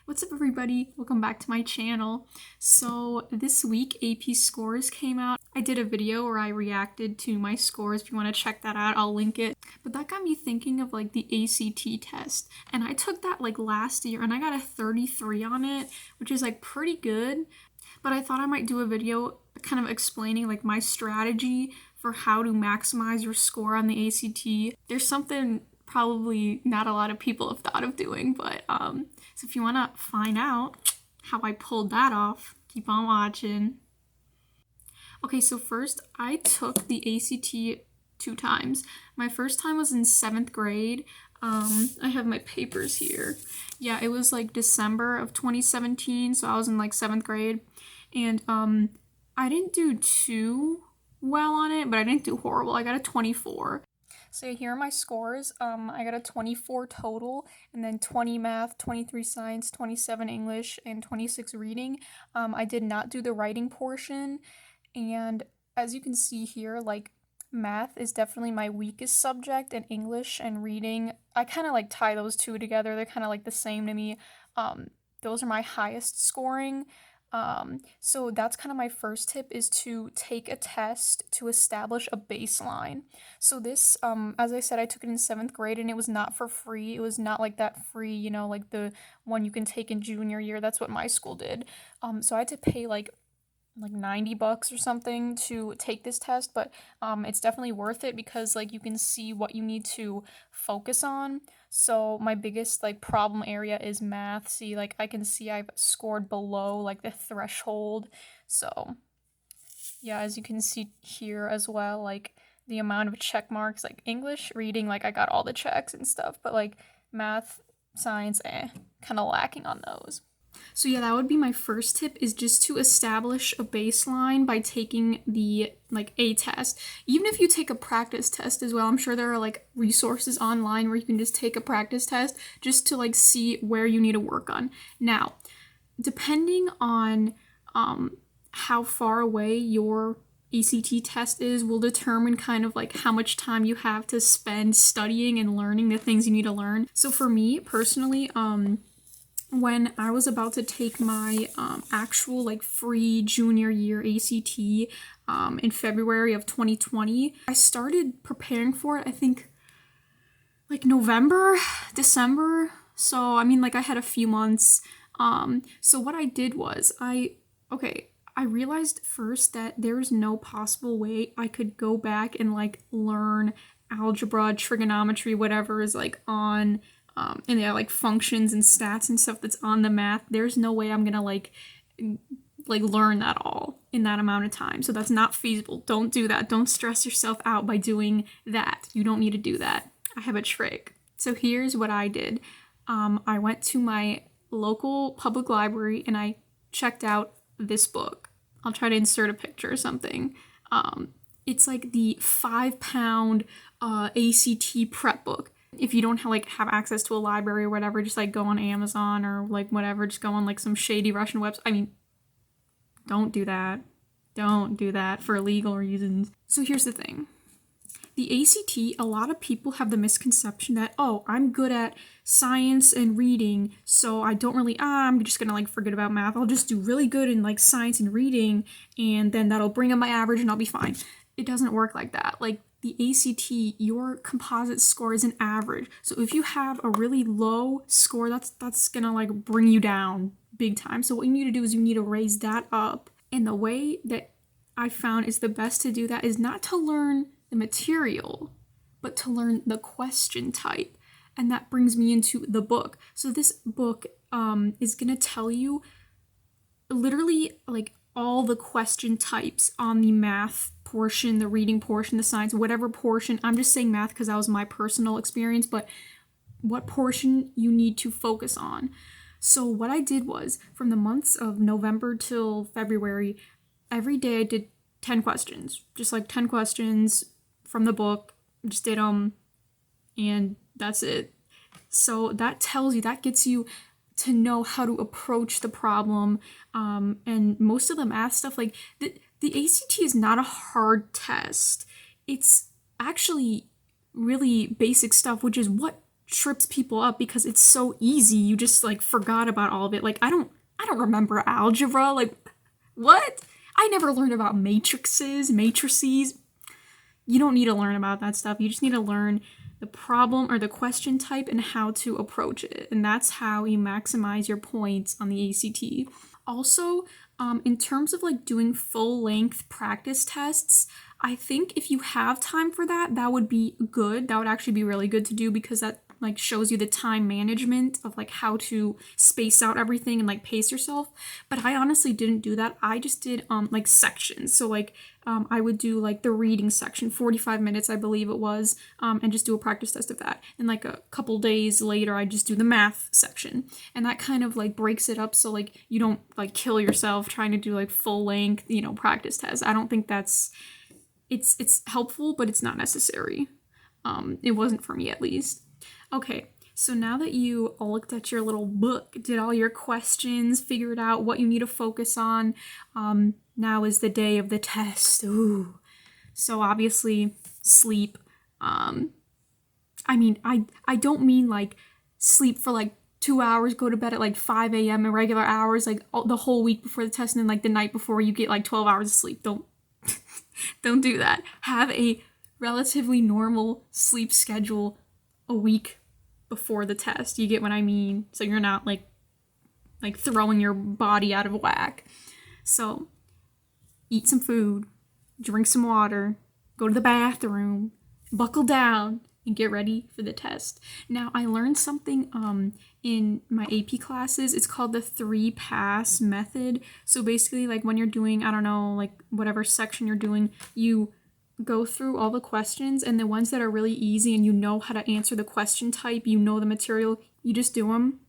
What's up, everybody? Welcome back to my channel. So this week AP scores came out. I did a video where I reacted to my scores. If you want to check that out, I'll link it. But that got me thinking of like the ACT test, and I took that like last year and I got a 33 on it, which is like pretty good. But I thought I might do a video kind of explaining like my strategy for how to maximize your score on the ACT. There's something probably not a lot of people have thought of doing, but so if you want to find out how I pulled that off, keep on watching. Okay, so first I took the ACT 2 times. My first time was in 7th grade. I have my papers here. Yeah, it was like December of 2017, so I was in like 7th grade. And I didn't do too well on it, but I didn't do horrible. I got a 24. So here are my scores. I got a 24 total, and then 20 math, 23 science, 27 English, and 26 reading. I did not do the writing portion, and as you can see here, like math is definitely my weakest subject, and English and reading, I kind of like tie those two together. They're kind of like the same to me. Those are my highest scoring. So that's kind of my first tip, is to take a test to establish a baseline. So this, as I said, I took it in 7th grade and it was not for free. It was not like that free, like the one you can take in junior year. That's what my school did. So I had to pay like $90 or something to take this test, but it's definitely worth it because like you can see what you need to focus on. So my biggest like problem area is math. See, like I can see I've scored below like the threshold. So yeah, as you can see here as well, like the amount of check marks, like English, reading, like I got all the checks and stuff, but like math, science, kind of lacking on those. So yeah, that would be my first tip, is just to establish a baseline by taking the like A test. Even if you take a practice test as well, I'm sure there are like resources online where you can just take a practice test just to like see where you need to work on. Now, depending on how far away your ACT test is will determine kind of like how much time you have to spend studying and learning the things you need to learn. So for me personally, when I was about to take my actual like free junior year ACT in February of 2020, I started preparing for it, I think like November, December. So I mean, like I had a few months. So what I did was I realized first that there's no possible way I could go back and like learn algebra, trigonometry, whatever is like on and they're like functions and stats and stuff that's on the math. There's no way I'm gonna like learn that all in that amount of time. So that's not feasible. Don't do that. Don't stress yourself out by doing that. You don't need to do that. I have a trick. So here's what I did. I went to my local public library and I checked out this book. I'll try to insert a picture or something. It's like the 5-pound ACT prep book. If you don't have access to a library or whatever, just like go on Amazon or like whatever, just go on like some shady Russian website. I mean, don't do that. Don't do that for illegal reasons. So here's the thing. The ACT, a lot of people have the misconception that, oh, I'm good at science and reading, so I don't really, I'm just gonna like forget about math. I'll just do really good in like science and reading, and then that'll bring up my average and I'll be fine. It doesn't work like that. Like the ACT, your composite score is an average. So if you have a really low score, that's gonna like bring you down big time. So what you need to do is you need to raise that up. And the way that I found is the best to do that is not to learn the material, but to learn the question type. And that brings me into the book. So this book is gonna tell you literally like all the question types on the math portion, the reading portion, the science, whatever portion. I'm just saying math because that was my personal experience, but what portion you need to focus on. So what I did was, from the months of November till February, every day I did 10 questions, just like 10 questions from the book, just did them, and that's it. So that tells you, that gets you to know how to approach the problem, and most of the math stuff, like the ACT is not a hard test. It's actually really basic stuff, which is what trips people up because it's so easy. You just like forgot about all of it. Like I don't remember algebra. Like what? I never learned about matrices. You don't need to learn about that stuff. You just need to learn the problem or the question type and how to approach it. And that's how you maximize your points on the ACT. Also, in terms of like doing full length practice tests, I think if you have time for that, that would be good. That would actually be really good to do because that like shows you the time management of like how to space out everything and like pace yourself. But I honestly didn't do that. I just did like sections. So like I would do like the reading section, 45 minutes I believe it was, and just do a practice test of that. And like a couple days later I just do the math section. And that kind of like breaks it up so like you don't like kill yourself trying to do like full length, practice tests. I don't think that's it's helpful, but it's not necessary. It wasn't for me at least. Okay, so now that you all looked at your little book, did all your questions, figured out what you need to focus on, now is the day of the test. Ooh. So obviously, sleep. I don't mean like sleep for like 2 hours, go to bed at like 5 a.m. irregular hours, like the whole week before the test, and then like the night before you get like 12 hours of sleep. Don't do that. Have a relatively normal sleep schedule a week before the test. You get what I mean? So you're not like throwing your body out of whack. So eat some food, drink some water, go to the bathroom, buckle down, and get ready for the test. Now, I learned something in my AP classes. It's called the 3-pass method. So basically, like when you're doing, I don't know, like whatever section you're doing, you go through all the questions, and the ones that are really easy and you know how to answer the question type, you know the material, you just do them.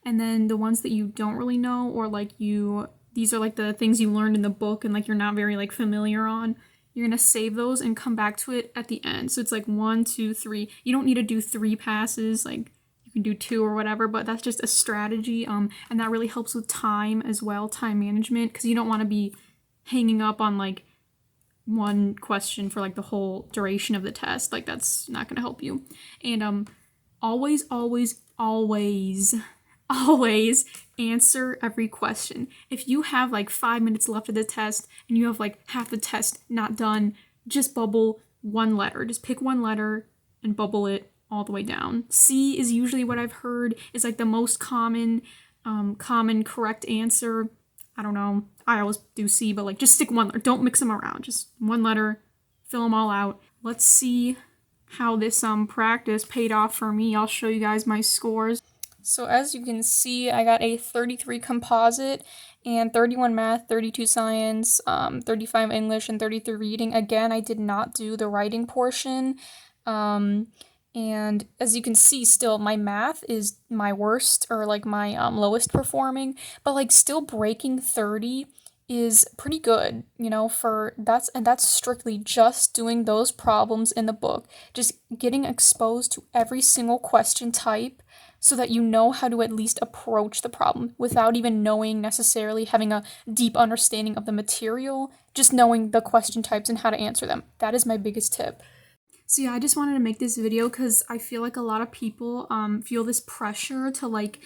And then the ones that you don't really know, or like these are like the things you learned in the book and like you're not very like familiar on, you're gonna save those and come back to it at the end. So it's like 1, 2, 3. You don't need to do 3 passes, like you can do 2 or whatever, but that's just a strategy. And that really helps with time as well, time management, because you don't want to be hanging up on like one question for like the whole duration of the test. Like that's not going to help you. And always answer every question. If you have like 5 minutes left of the test and you have like half the test not done, just bubble one letter. Just pick one letter and bubble it all the way down. C is usually what I've heard is like the most common correct answer. I don't know. I always do C, but like just stick one letter. Don't mix them around. Just one letter. Fill them all out. Let's see how this practice paid off for me. I'll show you guys my scores. So as you can see, I got a 33 composite and 31 math, 32 science, 35 English, and 33 reading. Again, I did not do the writing portion. And as you can see, still my math is my worst, or like my lowest performing, but like still breaking 30 is pretty good, that's strictly just doing those problems in the book, just getting exposed to every single question type so that you know how to at least approach the problem without even knowing necessarily having a deep understanding of the material, just knowing the question types and how to answer them. That is my biggest tip. So yeah, I just wanted to make this video because I feel like a lot of people feel this pressure to like,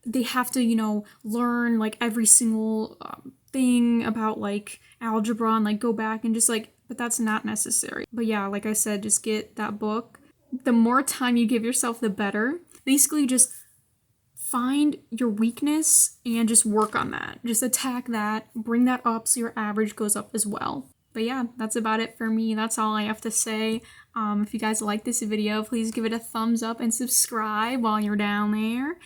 they have to, learn like every single thing about like algebra and like go back and just like, but that's not necessary. But yeah, like I said, just get that book. The more time you give yourself, the better. Basically just find your weakness and just work on that. Just attack that, bring that up so your average goes up as well. But yeah, that's about it for me. That's all I have to say. If you guys like this video, please give it a thumbs up and subscribe while you're down there.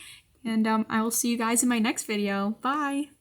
And I will see you guys in my next video. Bye!